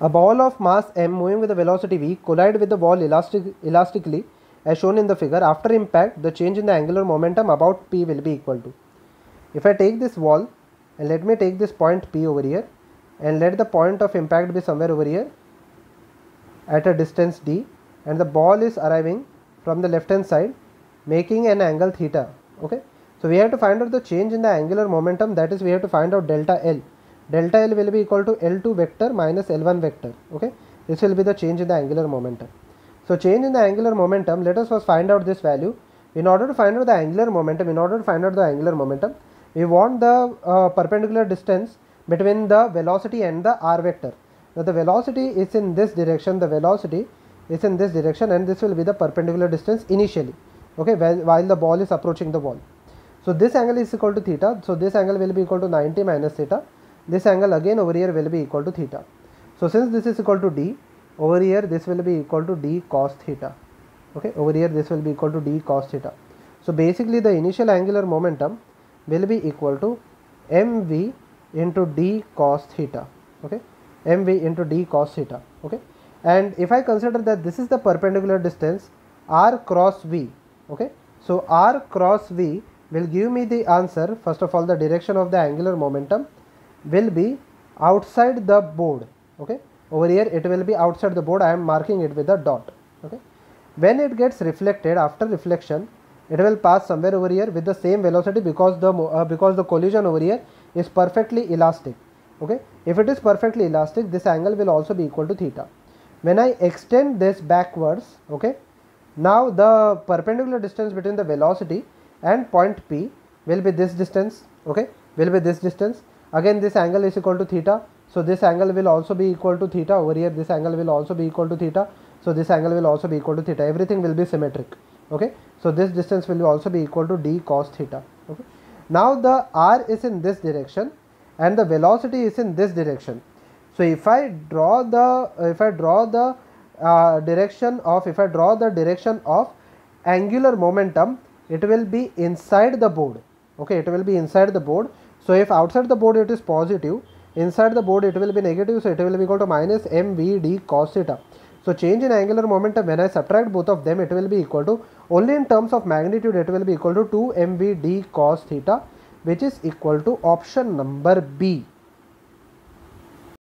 A ball of mass m moving with a velocity v collide with the wall elastically as shown in the figure. After impact, the change in the angular momentum about p will be equal to. If I take this wall and let me take this point p over here and let the point of impact be somewhere over here at a distance d, and the ball is arriving from the left hand side making an angle theta. Okay, so we have to find out the change in the angular momentum, that is we have to find out delta L. Delta L will be equal to L2 vector minus L1 vector. Okay, this will be the change in the angular momentum. So change in the angular momentum, let us first find out this value. In order to find out the angular momentum, we want the perpendicular distance between the velocity and the r vector. Now the velocity is in this direction, and this will be the perpendicular distance initially, okay, while the ball is approaching the wall. So this angle is equal to theta, so this angle will be equal to 90 minus theta. This angle again over here will be equal to theta. So since this is equal to d, over here this will be equal to d cos theta. Okay, over here this will be equal to d cos theta. So basically the initial angular momentum will be equal to mv into d cos theta. Okay, mv into d cos theta. Okay, and if I consider that this is the perpendicular distance r cross v. Okay, so r cross v will give me the answer. First of all, the direction of the angular momentum will be outside the board. Okay, over here it will be outside the board. I am marking it with a dot. Okay, when it gets reflected, after reflection it will pass somewhere over here with the same velocity, because the collision over here is perfectly elastic. Okay, if it is perfectly elastic, this angle will also be equal to theta. When I extend this backwards, okay, now the perpendicular distance between the velocity and point P will be this distance. Okay, will be this distance. Again this angle is equal to theta, so this angle will also be equal to theta. Over here this angle will also be equal to theta, so this angle will also be equal to theta. Everything will be symmetric. Okay, so this distance will also be equal to d cos theta. Okay, now the r is in this direction and the velocity is in this direction. So if I draw the direction of angular momentum, it will be inside the board. Okay, it will be inside the board. So if outside the board it is positive, inside the board it will be negative, so it will be equal to minus mv d cos theta. So change in angular momentum, when I subtract both of them, it will be equal to, only in terms of magnitude, it will be equal to 2 mv d cos theta, which is equal to option number B.